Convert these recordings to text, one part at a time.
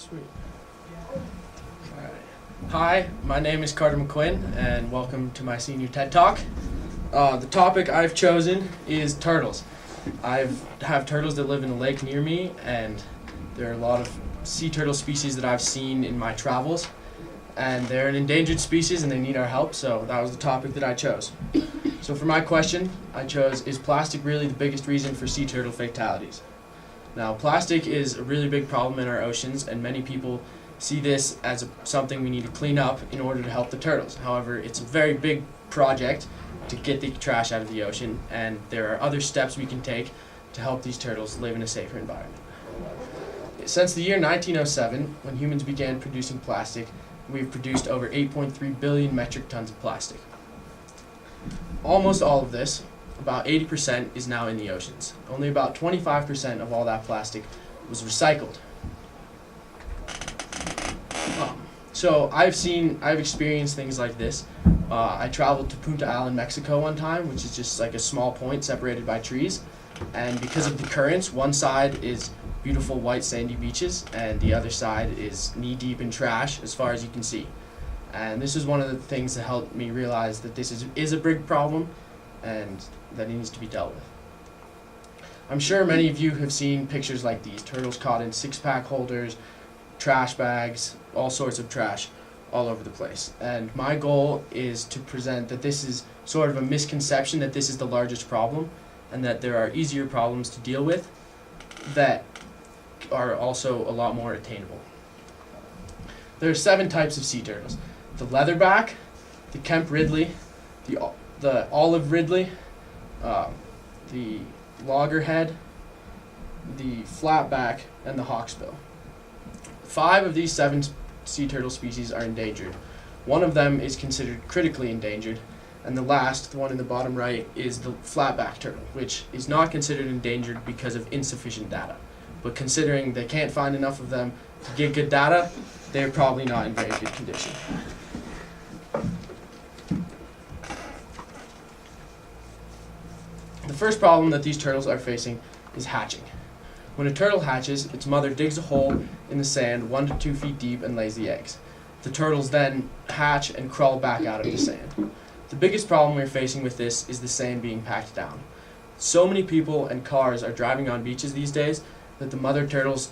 Sweet. Alright. Hi, my name is Carter McQuinn, and welcome to my senior TED Talk. The topic I've chosen is turtles. I have turtles that live in a lake near me, and there are a lot of sea turtle species that I've seen in my travels. And they're an endangered species and they need our help, so that was the topic that I chose. So for my question, I chose, is plastic really the biggest reason for sea turtle fatalities? Now, plastic is a really big problem in our oceans, and many people see this as something we need to clean up in order to help the turtles. However, it's a very big project to get the trash out of the ocean, and there are other steps we can take to help these turtles live in a safer environment. Since the year 1907, when humans began producing plastic, we've produced over 8.3 billion metric tons of plastic. Almost all of this, about 80%, is now in the oceans. Only about 25% of all that plastic was recycled. So I've experienced things like this. I traveled to Punta Allen, Mexico one time, which is just like a small point separated by trees. And because of the currents, one side is beautiful white sandy beaches, and the other side is knee-deep in trash as far as you can see. And this is one of the things that helped me realize that this is a big problem and that it needs to be dealt with. I'm sure many of you have seen pictures like these, turtles caught in six-pack holders, trash bags, all sorts of trash all over the place. And my goal is to present that this is sort of a misconception that this is the largest problem and that there are easier problems to deal with that are also a lot more attainable. There are 7 types of sea turtles: the leatherback, the Kemp Ridley, the olive ridley, the loggerhead, the flatback, and the hawksbill. 5 of these 7 sea turtle species are endangered. One of them is considered critically endangered, and the last, the one in the bottom right, is the flatback turtle, which is not considered endangered because of insufficient data. But considering they can't find enough of them to get good data, they're probably not in very good condition. The first problem that these turtles are facing is hatching. When a turtle hatches, its mother digs a hole in the sand 1 to 2 feet deep and lays the eggs. The turtles then hatch and crawl back out of the sand. The biggest problem we're facing with this is the sand being packed down. So many people and cars are driving on beaches these days that the mother turtles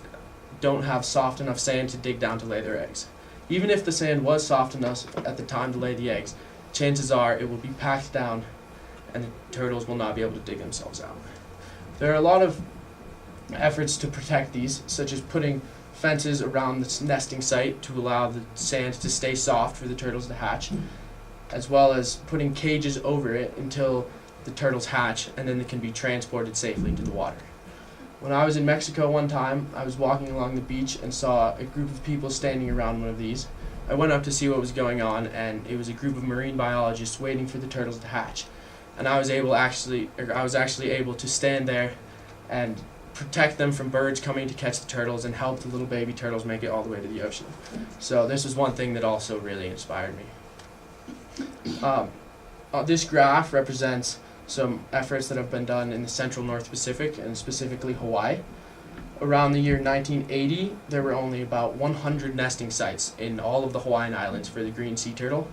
don't have soft enough sand to dig down to lay their eggs. Even if the sand was soft enough at the time to lay the eggs, chances are it will be packed down and the turtles will not be able to dig themselves out. There are a lot of efforts to protect these, such as putting fences around the nesting site to allow the sand to stay soft for the turtles to hatch, as well as putting cages over it until the turtles hatch and then they can be transported safely to the water. When I was in Mexico one time, I was walking along the beach and saw a group of people standing around one of these. I went up to see what was going on, and it was a group of marine biologists waiting for the turtles to hatch. And I was actually able to stand there and protect them from birds coming to catch the turtles and help the little baby turtles make it all the way to the ocean. So this was one thing that also really inspired me. This graph represents some efforts that have been done in the central North Pacific, and specifically Hawaii. Around the year 1980, there were only about 100 nesting sites in all of the Hawaiian Islands for the green sea turtle,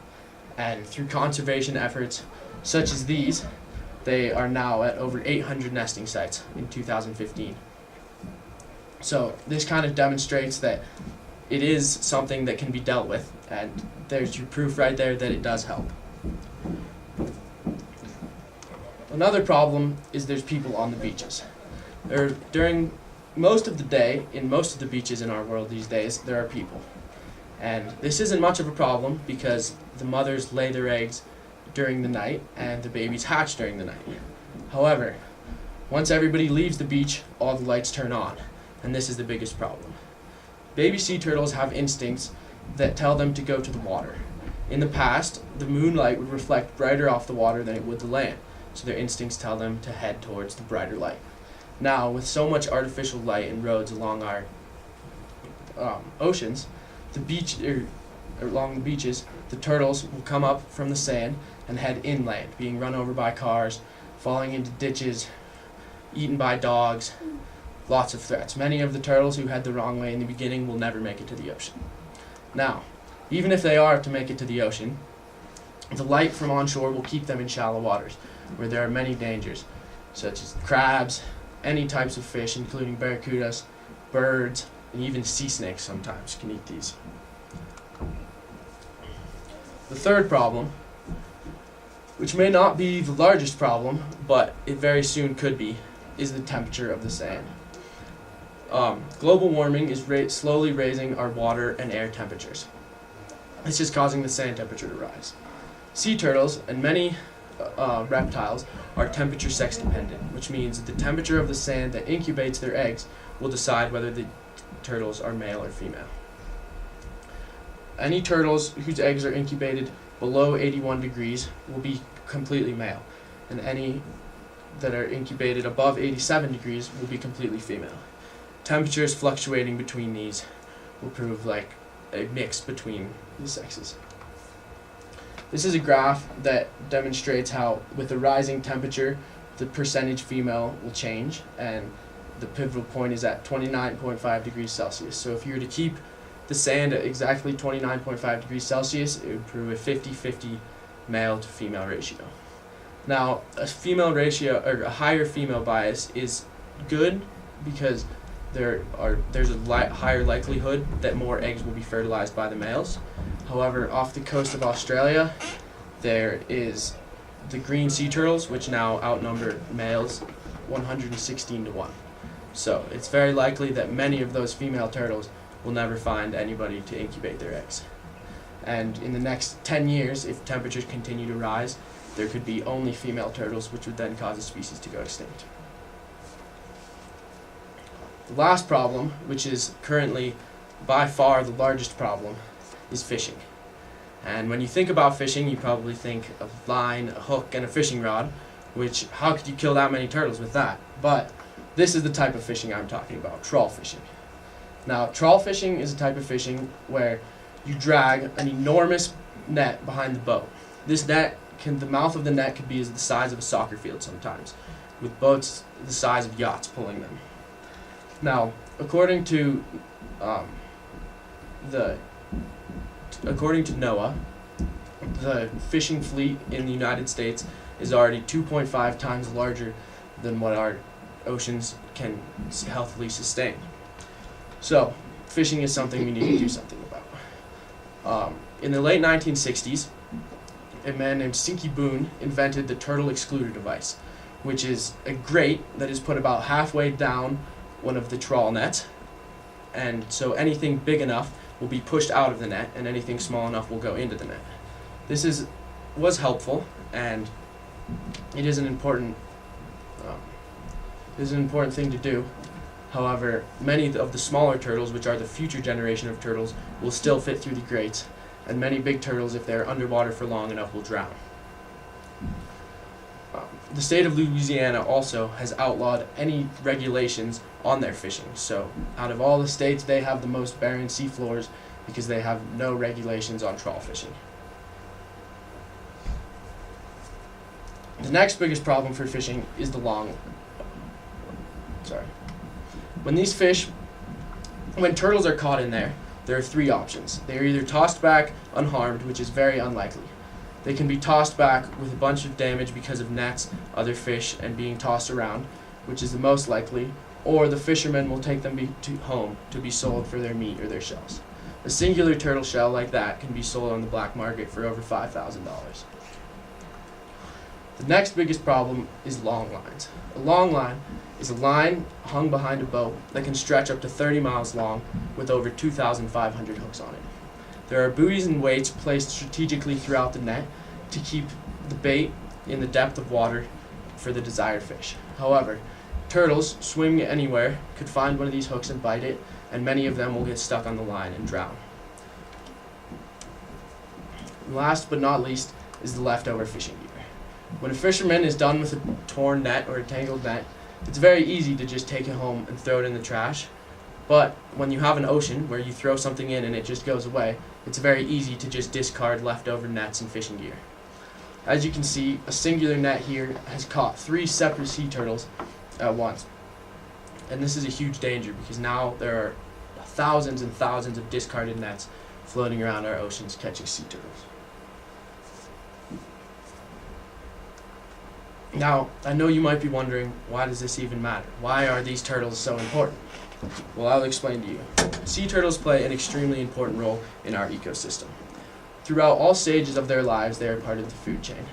and through conservation efforts such as these, they are now at over 800 nesting sites in 2015. So this kind of demonstrates that it is something that can be dealt with, and there's your proof right there that it does help. Another problem is there's people on the beaches. During most of the day, in most of the beaches in our world these days, there are people. And this isn't much of a problem because the mothers lay their eggs during the night and the babies hatch during the night. However, once everybody leaves the beach, all the lights turn on, and this is the biggest problem. Baby sea turtles have instincts that tell them to go to the water. In the past, the moonlight would reflect brighter off the water than it would the land, so their instincts tell them to head towards the brighter light. Now, with so much artificial light and roads along our oceans, along the beaches, the turtles will come up from the sand and head inland, being run over by cars, falling into ditches, eaten by dogs, lots of threats. Many of the turtles who head the wrong way in the beginning will never make it to the ocean. Now, even if they are to make it to the ocean, the light from onshore will keep them in shallow waters, where there are many dangers, such as crabs, any types of fish, including barracudas, birds, and even sea snakes sometimes can eat these. The third problem, which may not be the largest problem, but it very soon could be, is the temperature of the sand. Global warming is slowly raising our water and air temperatures. It's just causing the sand temperature to rise. Sea turtles and many reptiles are temperature sex dependent, which means that the temperature of the sand that incubates their eggs will decide whether the turtles are male or female. Any turtles whose eggs are incubated below 81 degrees will be completely male, and any that are incubated above 87 degrees will be completely female. Temperatures fluctuating between these will prove like a mix between the sexes. This is a graph that demonstrates how, with a rising temperature, the percentage female will change, and the pivotal point is at 29.5 degrees Celsius. So if you were to keep the sand at exactly 29.5 degrees Celsius, it would prove a 50-50 male to female ratio. Now, a female ratio, or a higher female bias, is good because there's a higher likelihood that more eggs will be fertilized by the males. However, off the coast of Australia, there is the green sea turtles, which now outnumber males 116 to 1. So it's very likely that many of those female turtles will never find anybody to incubate their eggs. And in the next 10 years, if temperatures continue to rise, there could be only female turtles, which would then cause a species to go extinct. The last problem, which is currently by far the largest problem, is fishing. And when you think about fishing, you probably think of line, a hook, and a fishing rod, which, how could you kill that many turtles with that? But this is the type of fishing I'm talking about, trawl fishing. Now, trawl fishing is a type of fishing where you drag an enormous net behind the boat. This net, the mouth of the net could be the size of a soccer field sometimes, with boats the size of yachts pulling them. Now, according to NOAA, the fishing fleet in the United States is already 2.5 times larger than what our oceans can healthily sustain. So, fishing is something we need to do something about. In the late 1960s, a man named Sinky Boone invented the turtle excluder device, which is a grate that is put about halfway down one of the trawl nets, and so anything big enough will be pushed out of the net, and anything small enough will go into the net. This was helpful, and it is an important thing to do. However, many of the smaller turtles, which are the future generation of turtles, will still fit through the grates, and many big turtles, if they're underwater for long enough, will drown. The state of Louisiana also has outlawed any regulations on their fishing. So out of all the states, they have the most barren seafloors because they have no regulations on trawl fishing. The next biggest problem for fishing is when turtles are caught in there are three options. They are either tossed back unharmed, which is very unlikely. They can be tossed back with a bunch of damage because of nets, other fish, and being tossed around, which is the most likely, or the fishermen will take them home to be sold for their meat or their shells. A singular turtle shell like that can be sold on the black market for over $5,000. The next biggest problem is long lines. A long line is a line hung behind a boat that can stretch up to 30 miles long with over 2,500 hooks on it. There are buoys and weights placed strategically throughout the net to keep the bait in the depth of water for the desired fish. However, turtles swimming anywhere could find one of these hooks and bite it, and many of them will get stuck on the line and drown. Last but not least is the leftover fishing gear. When a fisherman is done with a torn net or a tangled net, it's very easy to just take it home and throw it in the trash. But when you have an ocean where you throw something in and it just goes away, it's very easy to just discard leftover nets and fishing gear. As you can see, a singular net here has caught 3 separate sea turtles at once. And this is a huge danger because now there are thousands and thousands of discarded nets floating around our oceans catching sea turtles. Now, I know you might be wondering, why does this even matter? Why are these turtles so important? Well, I'll explain to you. Sea turtles play an extremely important role in our ecosystem. Throughout all stages of their lives, they are part of the food chain.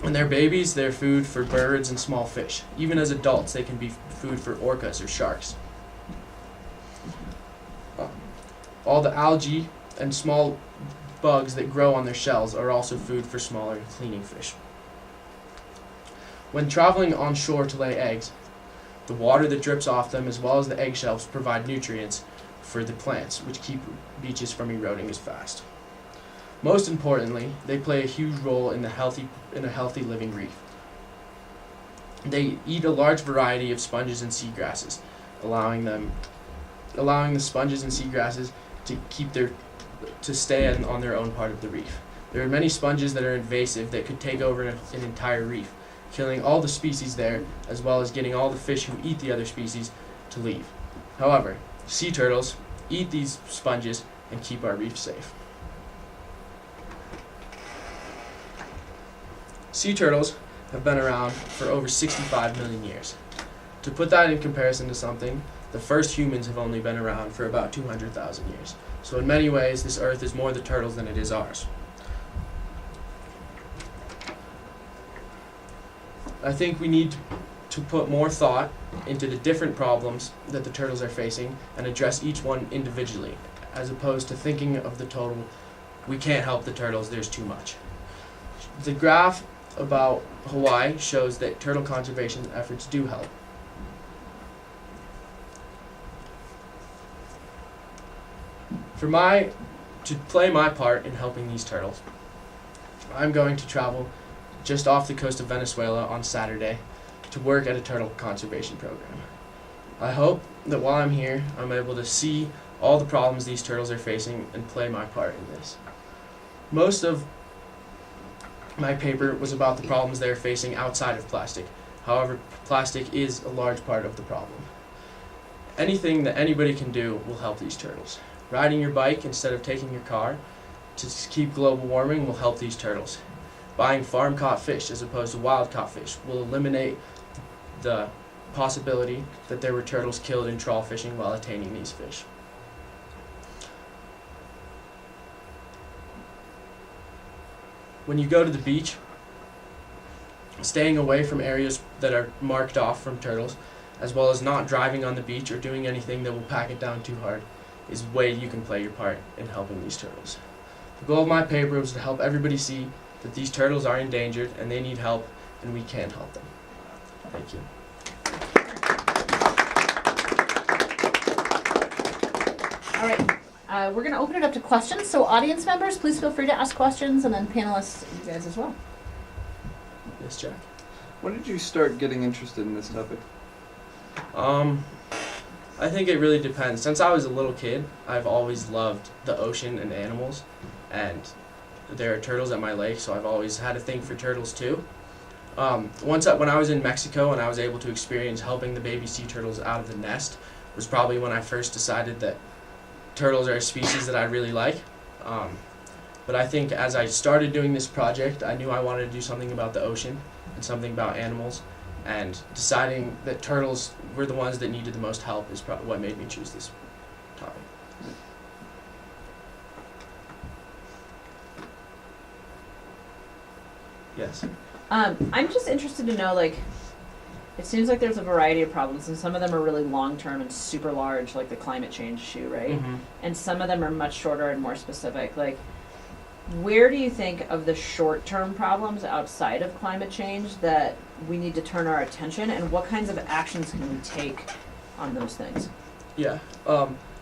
When they're babies, they're food for birds and small fish. Even as adults, they can be food for orcas or sharks. All the algae and small bugs that grow on their shells are also food for smaller cleaning fish. When traveling on shore to lay eggs, the water that drips off them as well as the eggshells provide nutrients for the plants, which keep beaches from eroding as fast. Most importantly, they play a huge role in a healthy living reef. They eat a large variety of sponges and seagrasses, allowing the sponges and seagrasses to stay on their own part of the reef. There are many sponges that are invasive that could take over an entire reef, killing all the species there, as well as getting all the fish who eat the other species to leave. However, sea turtles eat these sponges and keep our reef safe. Sea turtles have been around for over 65 million years. To put that in comparison to something, the first humans have only been around for about 200,000 years. So in many ways, this Earth is more the turtles than it is ours. I think we need to put more thought into the different problems that the turtles are facing and address each one individually, as opposed to thinking of the total, we can't help the turtles, there's too much. The graph about Hawaii shows that turtle conservation efforts do help. To play my part in helping these turtles, I'm going to travel just off the coast of Venezuela on Saturday to work at a turtle conservation program. I hope that while I'm here, I'm able to see all the problems these turtles are facing and play my part in this. Most of my paper was about the problems they're facing outside of plastic. However, plastic is a large part of the problem. Anything that anybody can do will help these turtles. Riding your bike instead of taking your car to keep global warming will help these turtles. Buying farm-caught fish as opposed to wild-caught fish will eliminate the possibility that there were turtles killed in trawl fishing while attaining these fish. When you go to the beach, staying away from areas that are marked off from turtles, as well as not driving on the beach or doing anything that will pack it down too hard, is a way you can play your part in helping these turtles. The goal of my paper was to help everybody see that these turtles are endangered and they need help, and we can help them. Thank you. All right. We're going to open it up to questions. So audience members, please feel free to ask questions, and then panelists, you guys as well. Yes, Jack. When did you start getting interested in this topic? I think it really depends. Since I was a little kid, I've always loved the ocean and animals, and there are turtles at my lake, so I've always had a thing for turtles too. When I was in Mexico and I was able to experience helping the baby sea turtles out of the nest, was probably when I first decided that turtles are a species that I really like. But I think as I started doing this project, I knew I wanted to do something about the ocean and something about animals, and deciding that turtles were the ones that needed the most help is probably what made me choose this topic. Yes. I'm just interested to know, like, it seems like there's a variety of problems, and some of them are really long-term and super large, like the climate change issue, right? Mm-hmm. And some of them are much shorter and more specific. Like, where do you think of the short-term problems outside of climate change that we need to turn our attention, and what kinds of actions can we take on those things? Yeah.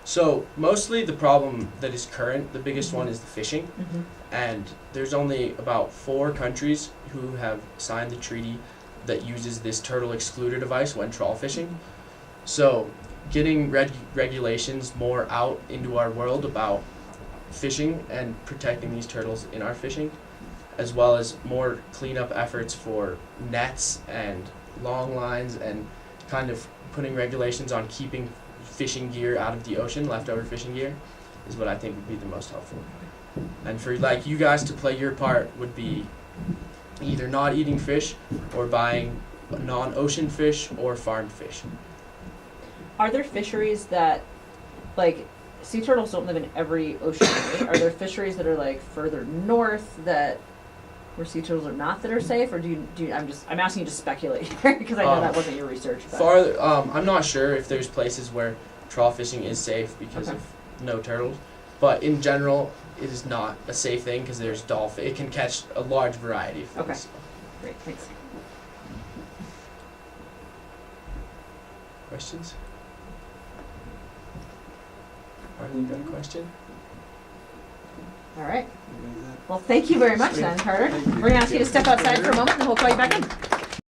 So mostly the problem that is current, the biggest one is the fishing. Mm-hmm. And there's only about 4 countries who have signed the treaty that uses this turtle excluder device when trawl fishing. So getting regulations more out into our world about fishing and protecting these turtles in our fishing, as well as more cleanup efforts for nets and long lines and kind of putting regulations on keeping fishing gear out of the ocean, leftover fishing gear, is what I think would be the most helpful. And for like you guys to play your part would be either not eating fish or buying non-ocean fish or farmed fish. Are there fisheries that, like, sea turtles don't live in every ocean, right? Are there fisheries that are like further north that where sea turtles are not that are safe, or do you I'm asking you to speculate here because I know that wasn't your research. But. Farther, I'm not sure if there's places where trawl fishing is safe because Okay. of no turtles, but in general, it is not a safe thing because there's dolphin. It can catch a large variety of things. Okay. Great, thanks. Questions? Marley, you got a question? All right. Well, thank you very much then, Carter. Thank you. We're going to ask you to step outside for a moment and we'll call you back in.